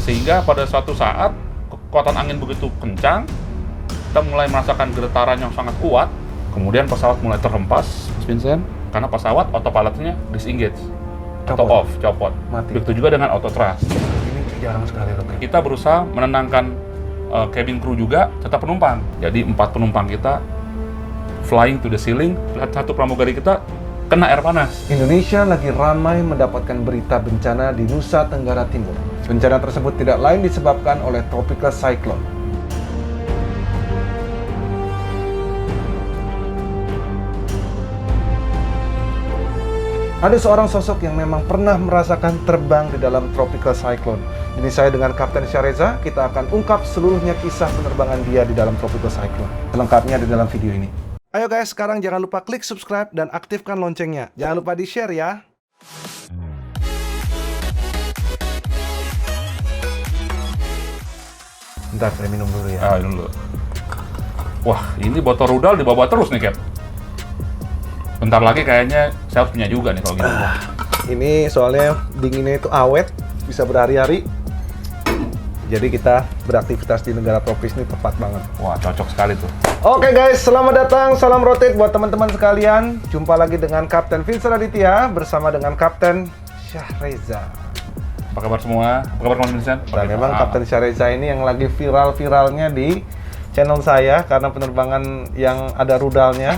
sehingga pada suatu saat kekuatan angin begitu kencang, kita mulai merasakan getaran yang sangat kuat. Kemudian pesawat mulai terhempas, Mas Vincent, karena pesawat autopilotnya disengage atau off, copot. Mati. Begitu juga dengan auto thrust. Ini jarang sekali loh. Kita berusaha menenangkan cabin crew juga, serta penumpang. Jadi 4 penumpang kita flying to the ceiling, satu pramugari kita kena air panas. Indonesia lagi ramai mendapatkan berita bencana di Nusa Tenggara Timur. Bencana tersebut tidak lain disebabkan oleh tropical cyclone. Ada seorang sosok yang memang pernah merasakan terbang di dalam tropical cyclone. Ini saya dengan Kapten Syahreza, kita akan ungkap seluruhnya kisah penerbangan dia di dalam tropical cyclone. Selengkapnya di dalam video ini. Ayo guys, sekarang jangan lupa klik subscribe dan aktifkan loncengnya. Jangan lupa di-share ya. Bentar, saya minum dulu ya. Dulu. Wah, ini botol rudal dibawa terus nih, Cap. Bentar lagi kayaknya saya harus punya juga nih kalau gitu. Ini soalnya dinginnya itu awet, bisa berhari-hari. Jadi kita beraktivitas di negara tropis ini tepat banget. Wah, cocok sekali tuh. Oke guys, selamat datang, salam rotate buat teman-teman sekalian. Jumpa lagi dengan Kapten Vincent Aditya bersama dengan Kapten Syahreza. Apa kabar semua? Apa kabar Mas Vincent? Dan memang Kapten Syahreza ini yang lagi viral-viralnya di channel saya karena penerbangan yang ada rudalnya.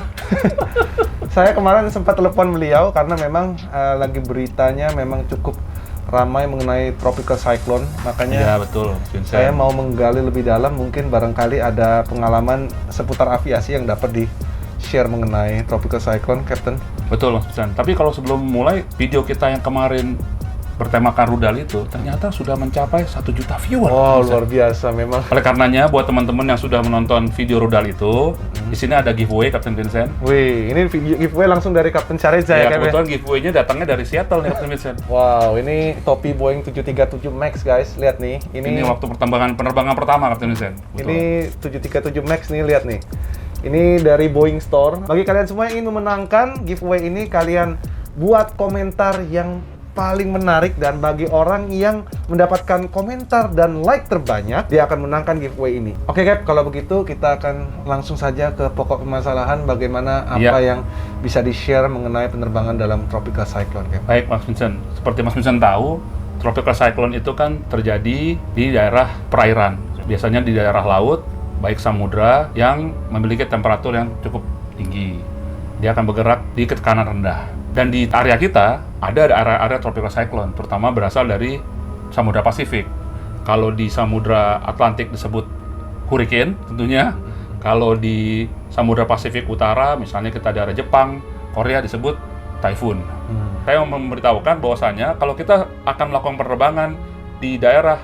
Saya kemarin sempat telepon beliau karena memang lagi beritanya memang cukup ramai mengenai tropical cyclone, makanya ya, betul, Vincent. saya mau menggali lebih dalam, mungkin barangkali ada pengalaman seputar aviasi yang dapat di-share mengenai tropical cyclone, Captain. Betul, Mas Vincent. Tapi kalau sebelum mulai, video kita yang kemarin bertemakan rudal itu ternyata sudah mencapai 1 juta viewer. Oh, Vincent. luar biasa memang. Oleh karenanya, buat teman-teman yang sudah menonton video rudal itu, di sini ada giveaway, Kapten Vincent. Wih, ini video giveaway langsung dari Kapten Syahreza ya, Cap? Kebetulan giveaway-nya datangnya dari Seattle nih, Kapten Vincent. Wow, ini topi Boeing 737 MAX guys, lihat nih. Ini waktu penerbangan pertama, Kapten Vincent. Ini 737 MAX nih, lihat nih. Ini dari Boeing Store. Bagi kalian semua yang ingin memenangkan giveaway ini, kalian buat komentar yang paling menarik, dan bagi orang yang mendapatkan komentar dan like terbanyak, dia akan menangkan giveaway ini. Oke Cap, kalau begitu kita akan langsung saja ke pokok permasalahan, bagaimana apa yang bisa di-share mengenai penerbangan dalam tropical cyclone, Cap. Baik, Mas Vincent. Seperti Mas Vincent tahu, tropical cyclone itu kan terjadi di daerah perairan. Biasanya di daerah laut, baik samudra yang memiliki temperatur yang cukup tinggi. Dia akan bergerak di tekanan rendah. Dan di area kita ada area-area tropical cyclone, terutama berasal dari Samudra Pasifik. Kalau di Samudra Atlantik disebut hurricane tentunya. Kalau di Samudra Pasifik Utara, misalnya kita di area Jepang, Korea disebut typhoon. Saya mau memberitahukan bahwasanya kalau kita akan melakukan penerbangan di daerah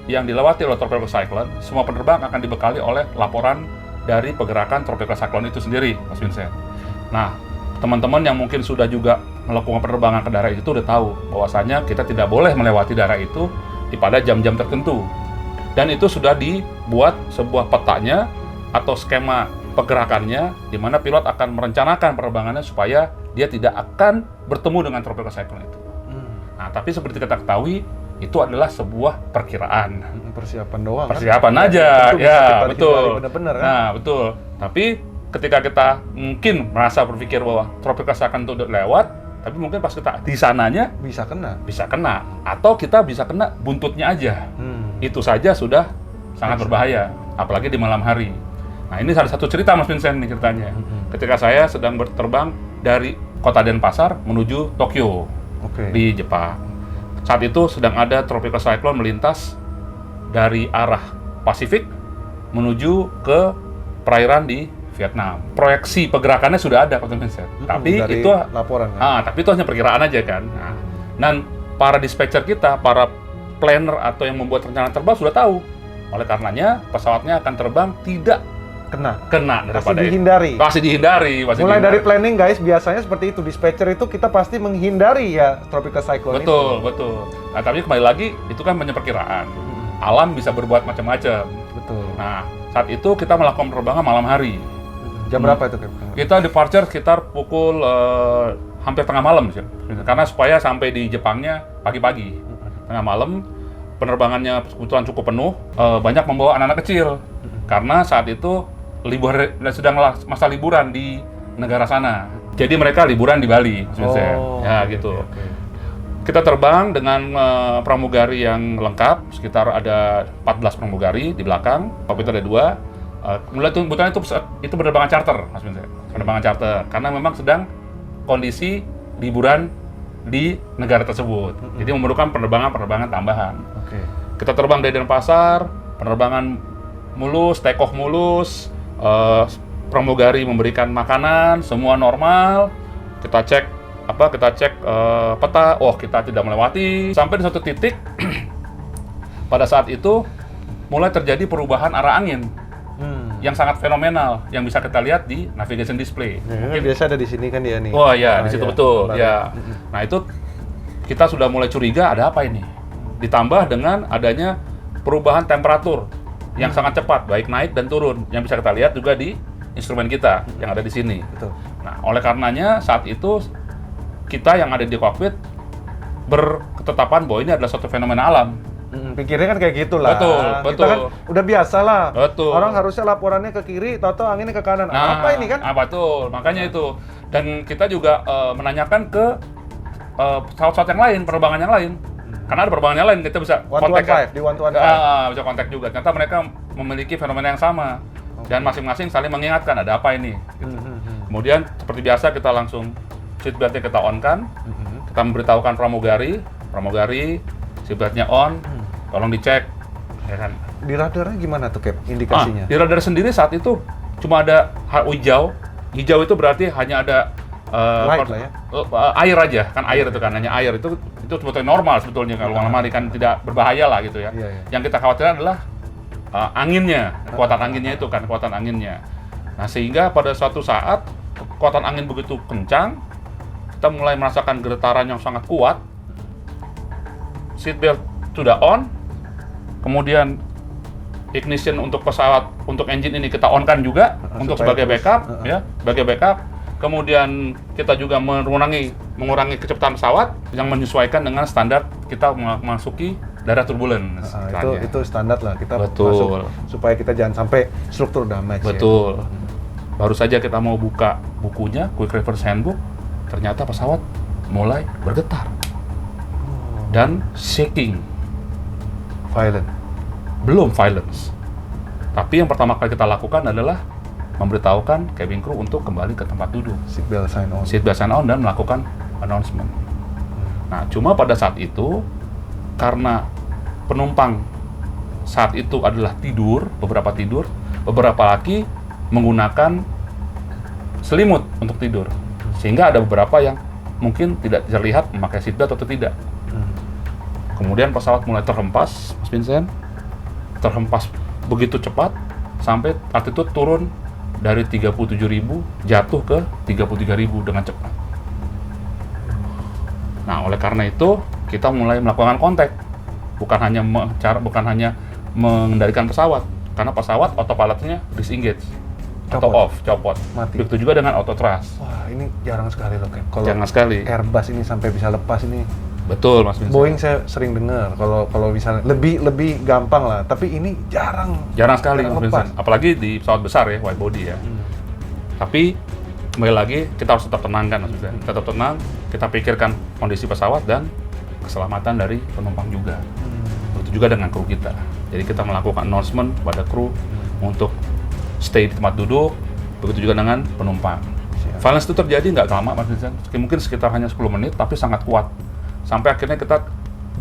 yang dilewati oleh tropical cyclone, semua penerbang akan dibekali oleh laporan dari pergerakan tropical cyclone itu sendiri, Mas Vincent. Nah, teman-teman yang mungkin sudah juga melakukan penerbangan ke daerah itu udah tahu bahwasanya kita tidak boleh melewati daerah itu pada jam-jam tertentu. Dan itu sudah dibuat sebuah petanya atau skema pergerakannya di mana pilot akan merencanakan penerbangannya supaya dia tidak akan bertemu dengan tropical cyclone itu. Nah, tapi seperti kita ketahui, itu adalah sebuah perkiraan. Persiapan doang. Persiapan kan? aja, ya betul. Bener-bener kan? Nah, betul. Tapi ketika kita mungkin merasa berpikir bahwa tropical cyclone itu udah lewat, tapi mungkin pas kita di sananya bisa kena, atau kita bisa kena buntutnya aja. Itu saja sudah sangat berbahaya, apalagi di malam hari. Nah, ini salah satu cerita Mas Vincent nih ceritanya. Ketika saya sedang berterbang dari kota Denpasar menuju Tokyo di Jepang. Saat itu sedang ada tropical cyclone melintas dari arah Pasifik menuju ke perairan di Vietnam. Proyeksi pergerakannya sudah ada, Kapten Vincent. Tapi dari itu laporan kan? Tapi itu hanya perkiraan aja kan. Nah, dan para dispatcher kita, para planner atau yang membuat rencana terbang sudah tahu. Oleh karenanya pesawatnya akan terbang tidak kena daripada pasti dihindari. Mulai dari planning guys, biasanya seperti itu. Dispatcher itu kita pasti menghindari ya tropical cyclone betul. Nah, tapi kembali lagi itu kan hanya perkiraan. Alam bisa berbuat macam-macam. Betul. Nah, saat itu kita melakukan penerbangan malam hari. Jam berapa itu, Cap? Kita departure sekitar pukul hampir tengah malam sih. Karena supaya sampai di Jepangnya pagi-pagi. Tengah malam penerbangannya kebetulan cukup penuh, banyak membawa anak-anak kecil. Karena saat itu sedang masa liburan di negara sana. Jadi mereka liburan di Bali, Mas Vincent. Ya gitu. Kita terbang dengan pramugari yang lengkap, sekitar ada 14 pramugari di belakang, kokpit ada 2. Kebetulan itu penerbangan charter, Mas Vincent. Penerbangan charter, karena memang sedang kondisi liburan di negara tersebut. Jadi memerlukan penerbangan tambahan. Kita terbang dari Denpasar, penerbangan mulus, take off mulus, pramugari memberikan makanan, semua normal. Kita cek peta, kita tidak melewati. Sampai di satu titik, pada saat itu mulai terjadi perubahan arah angin yang sangat fenomenal, yang bisa kita lihat di navigation display. Mungkin biasa ada di sini kan dia nih. Oh iya, di situ betul. Ya. Nah itu kita sudah mulai curiga ada apa ini. Ditambah dengan adanya perubahan temperatur yang sangat cepat, baik naik dan turun, yang bisa kita lihat juga di instrumen kita yang ada di sini. Betul. Nah, oleh karenanya saat itu kita yang ada di kokpit berketetapan bahwa ini adalah suatu fenomena alam. Pikirnya kan kayak gitulah. Betul. Kita kan udah biasa lah. Betul. Orang harusnya laporannya ke kiri, tahu-tahu anginnya ke kanan. Nah, apa ini kan? Betul. Makanya itu. Dan kita juga menanyakan ke pesawat-pesawat yang lain, penerbangan yang lain. Karena ada penerbangan yang lain, kita bisa kontak. Di 1215. Bisa kontak juga. Ternyata mereka memiliki fenomena yang sama. Dan masing-masing saling mengingatkan ada apa ini. Gitu. Kemudian seperti biasa kita langsung seatbeltnya kita on-kan. Kita memberitahukan pramugari, seatbeltnya on, tolong dicek, ya kan. Di radarnya gimana tuh, Cap, indikasinya? Di radar sendiri saat itu cuma ada hijau. Hijau itu berarti hanya ada light lah ya. Air aja, kan air itu kan, hanya air. Itu sebetulnya normal sebetulnya, kalau lama kan tidak berbahaya lah gitu ya. Yang kita khawatirkan adalah anginnya, kekuatan anginnya. Nah, sehingga pada suatu saat kekuatan angin begitu kencang, kita mulai merasakan getaran yang sangat kuat. Seatbelt sudah on, kemudian ignition untuk pesawat, untuk engine ini kita on-kan juga untuk sebagai backup, ya, sebagai backup. Kemudian kita juga mengurangi kecepatan pesawat yang menyesuaikan dengan standar kita memasuki daerah turbulence. Itu standar lah, kita Betul. masuk supaya kita jangan sampai struktur damage. Betul. Ya. Baru saja kita mau buka bukunya, Quick Reverse Handbook, ternyata pesawat mulai bergetar dan shaking. Violent. Belum violence. Tapi yang pertama kali kita lakukan adalah memberitahukan cabin crew untuk kembali ke tempat duduk. Seatbelt sign on. Seatbelt sign on dan melakukan announcement. Nah, cuma pada saat itu karena penumpang saat itu adalah beberapa lagi menggunakan selimut untuk tidur. Sehingga ada beberapa yang mungkin tidak terlihat memakai seatbelt atau tidak. Kemudian pesawat mulai terhempas, Mas Vincent. Terhempas begitu cepat sampai altitude turun dari 37.000 jatuh ke 33.000 dengan cepat. Nah, oleh karena itu kita mulai melakukan kontak. Bukan hanya mengendalikan pesawat, karena pesawat autopilotnya disengage atau off, copot. Mati. Begitu juga dengan auto thrust. Wah, ini jarang sekali loh, Cap. Kalau Jarang sekali. Airbus ini sampai bisa lepas ini. Betul, Mas Vincent. Boeing saya sering dengar kalau misalnya lebih gampang lah, tapi ini jarang sekali, Mas Vincent. Apalagi di pesawat besar ya, wide body ya. Tapi kembali lagi kita harus tetap tenang kan, Mas Vincent. Tetap tenang, kita pikirkan kondisi pesawat dan keselamatan dari penumpang juga. Begitu juga dengan kru kita. Jadi kita melakukan announcement kepada kru untuk stay di tempat duduk. Begitu juga dengan penumpang. Violence itu terjadi nggak lama, Mas Vincent. Mungkin sekitar hanya 10 menit, tapi sangat kuat. Sampai akhirnya kita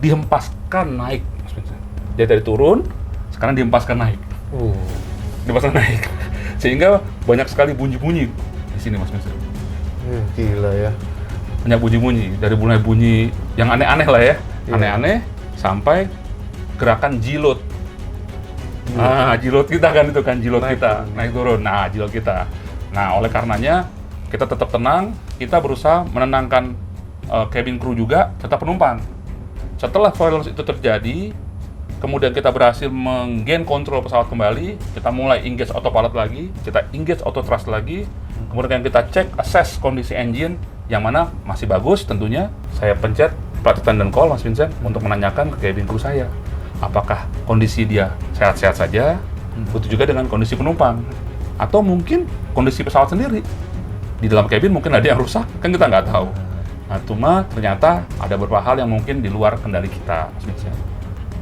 dihempaskan naik, Mas Vincent. Dia dari turun, sekarang dihempaskan naik. Dihempaskan naik. Sehingga banyak sekali bunyi-bunyi di sini, Mas Vincent. Gila ya. Banyak bunyi-bunyi, dari mulai bunyi yang aneh-aneh lah ya. Aneh-aneh, sampai gerakan jilot. Jilot kita kan itu kan, naik turun. Nah, jilot kita. Nah, oleh karenanya kita tetap tenang, kita berusaha menenangkan cabin crew juga, serta penumpang. Setelah violence itu terjadi, kemudian kita berhasil menggain kontrol pesawat kembali, kita mulai engage autopilot lagi, kita engage auto thrust lagi, kemudian kita cek, assess kondisi engine, yang mana masih bagus tentunya. Saya pencet flight attendant call, Mas Vincent, untuk menanyakan ke cabin crew saya, apakah kondisi dia sehat-sehat saja, begitu juga dengan kondisi penumpang, atau mungkin kondisi pesawat sendiri. Di dalam kabin mungkin ada yang rusak, kan kita nggak tahu. Nah, cuma ternyata ada beberapa hal yang mungkin di luar kendali kita, Mas Vincent.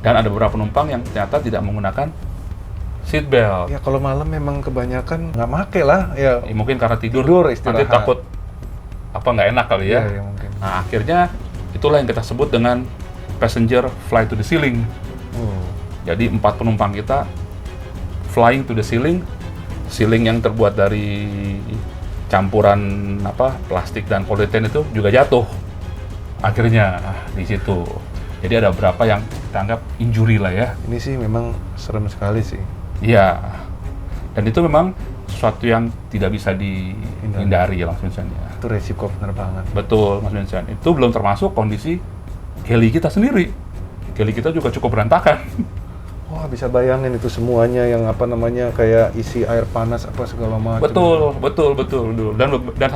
Dan ada beberapa penumpang yang ternyata tidak menggunakan seat belt. Ya kalau malam memang kebanyakan nggak make lah. Ya, Mungkin karena tidur istirahat. nanti takut nggak enak kali ya. Ya, mungkin. Nah, akhirnya itulah yang kita sebut dengan passenger fly to the ceiling. Jadi 4 penumpang kita flying to the ceiling, ceiling yang terbuat dari campuran plastik dan polieten itu juga jatuh. Akhirnya di situ. Jadi ada beberapa yang kita anggap injury lah ya. Ini sih memang serem sekali sih. Iya. Dan itu memang sesuatu yang tidak bisa dihindari ya Mas Vincent ya. Itu resiko penerbangan. Betul Mas Vincent. Itu belum termasuk kondisi heli kita sendiri. Heli kita juga cukup berantakan. Wah, bisa bayangin itu semuanya yang kayak isi air panas apa segala macam. Betul. Dan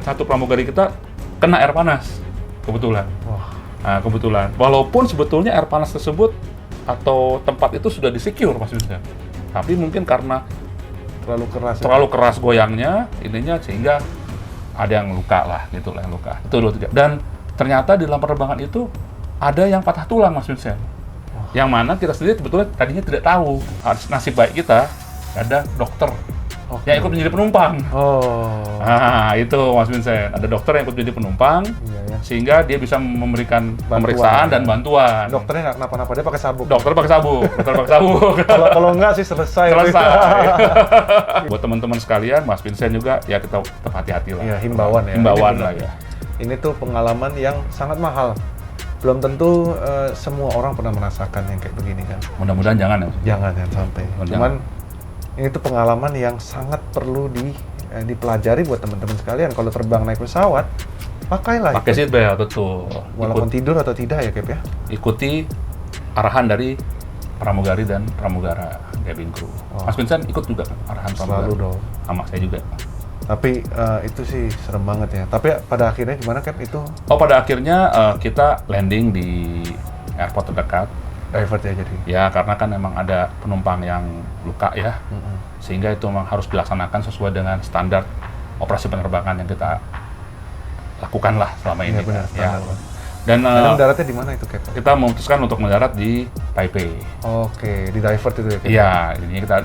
satu pramugari kita kena air panas. Kebetulan. Wah. Nah, kebetulan. Walaupun sebetulnya air panas tersebut atau tempat itu sudah di-secure Mas Vincent. Tapi mungkin karena terlalu keras goyangnya ininya sehingga ada yang luka lah gitu lah yang luka. Betul. Dan ternyata di dalam penerbangan itu ada yang patah tulang Mas Vincent. Yang mana kita sendiri sebetulnya tadinya tidak tahu. Nasib baik kita ada dokter yang ikut menjadi penumpang. Nah, itu Mas Vincent. Ada dokter yang ikut menjadi penumpang, sehingga dia bisa memberikan pemeriksaan dan bantuan. Dokternya nggak kenapa-napa, dia pakai sabuk. Dokter pakai sabuk. Kalau nggak sih selesai. Buat teman-teman sekalian, Mas Vincent juga ya kita tetap hati-hati lah. Iya, himbauan ya. Himbauan lah ya. Ini tuh pengalaman yang sangat mahal. Belum tentu semua orang pernah merasakan yang kayak begini kan. Mudah-mudahan jangan ya. Jangan sampai. Cuman ini tuh pengalaman yang sangat perlu dipelajari buat teman-teman sekalian. Kalau terbang naik pesawat, pakailah. Pakai seat belt, betul. Walaupun tidur atau tidak ya, Cap ya. Ikuti arahan dari pramugari dan pramugara cabin crew. Mas Vincent ikut juga arahan pramugari. Selalu dong. Sama saya juga. Tapi itu sih serem banget ya. Tapi pada akhirnya gimana, Cap, itu? Pada akhirnya kita landing di airport terdekat. Divert ya jadi? Ya, karena kan memang ada penumpang yang luka ya. Sehingga itu memang harus dilaksanakan sesuai dengan standar operasi penerbangan yang kita lakukan lah selama ini. Iya benar, ya. Dan mendaratnya di mana itu, Cap? Kita memutuskan untuk mendarat di Taipei. Oke, di divert itu ya, Cap? Iya, ini kita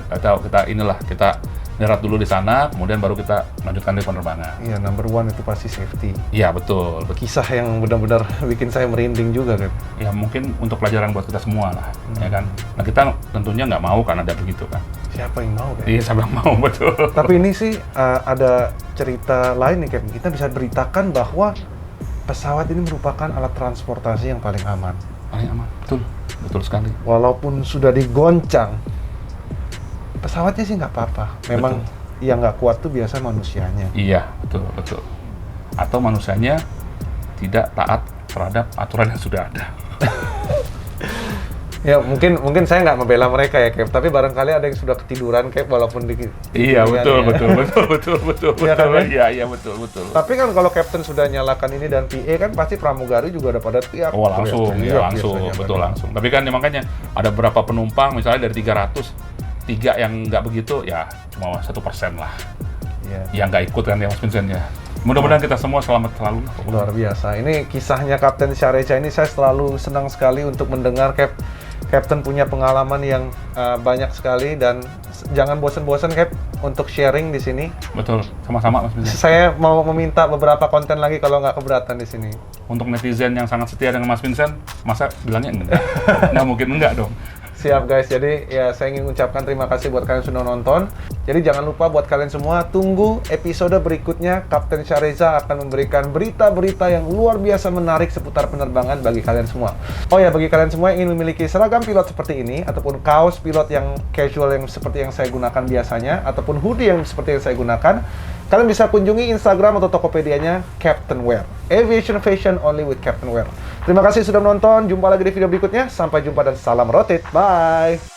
mendarat dulu di sana, kemudian baru kita lanjutkan di penerbangan. Iya, number one itu pasti safety. Iya, betul. Kisah yang benar-benar bikin saya merinding juga, Cap. Ya, mungkin untuk pelajaran buat kita semua lah, ya kan. Nah, kita tentunya nggak mau kan ada begitu kan. Siapa yang mau, Cap? Iya, siapa yang mau, betul. Tapi ini sih ada cerita lain nih, Cap. Kita bisa beritakan bahwa pesawat ini merupakan alat transportasi yang paling aman. Paling aman, betul. Betul sekali. Walaupun sudah digoncang, pesawatnya sih nggak apa-apa. Memang yang nggak kuat tuh biasa manusianya. Iya, betul. Atau manusianya tidak taat terhadap aturan yang sudah ada. Ya mungkin saya nggak membela mereka ya, Cap. Tapi barangkali ada yang sudah ketiduran, Cap, walaupun Iya, betul. Iya kan, ya? Iya, betul. Tapi kan kalau Captain sudah nyalakan ini dan PA kan pasti pramugari juga udah pada teriak. Langsung. Langsung. Tapi kan makanya ada beberapa penumpang, misalnya dari 3 yang nggak begitu, ya cuma 1% lah. Yang nggak ikut kan ya Mas Vincent ya. Mudah-mudahan kita semua selamat selalu. Luar biasa. Ini kisahnya Kapten Syareja ini saya selalu senang sekali untuk mendengar, Cap. Captain punya pengalaman yang banyak sekali dan jangan bosan-bosan, Cap, untuk sharing di sini. Betul, sama-sama Mas Vincent. Saya mau meminta beberapa konten lagi kalau nggak keberatan di sini. Untuk netizen yang sangat setia dengan Mas Vincent, masa bilangnya enggak? Nggak mungkin enggak dong. Siap guys, jadi ya saya ingin mengucapkan terima kasih buat kalian sudah nonton. Jadi jangan lupa buat kalian semua, tunggu episode berikutnya. Kapten Syahreza akan memberikan berita-berita yang luar biasa menarik seputar penerbangan bagi kalian semua. Oh ya, bagi kalian semua yang ingin memiliki seragam pilot seperti ini, ataupun kaos pilot yang casual yang seperti yang saya gunakan biasanya, ataupun hoodie yang seperti yang saya gunakan, kalian bisa kunjungi Instagram atau Tokopedia-nya Captain Wear. Aviation Fashion only with Captain Wear. Terima kasih sudah menonton. Jumpa lagi di video berikutnya. Sampai jumpa dan salam rotate. Bye!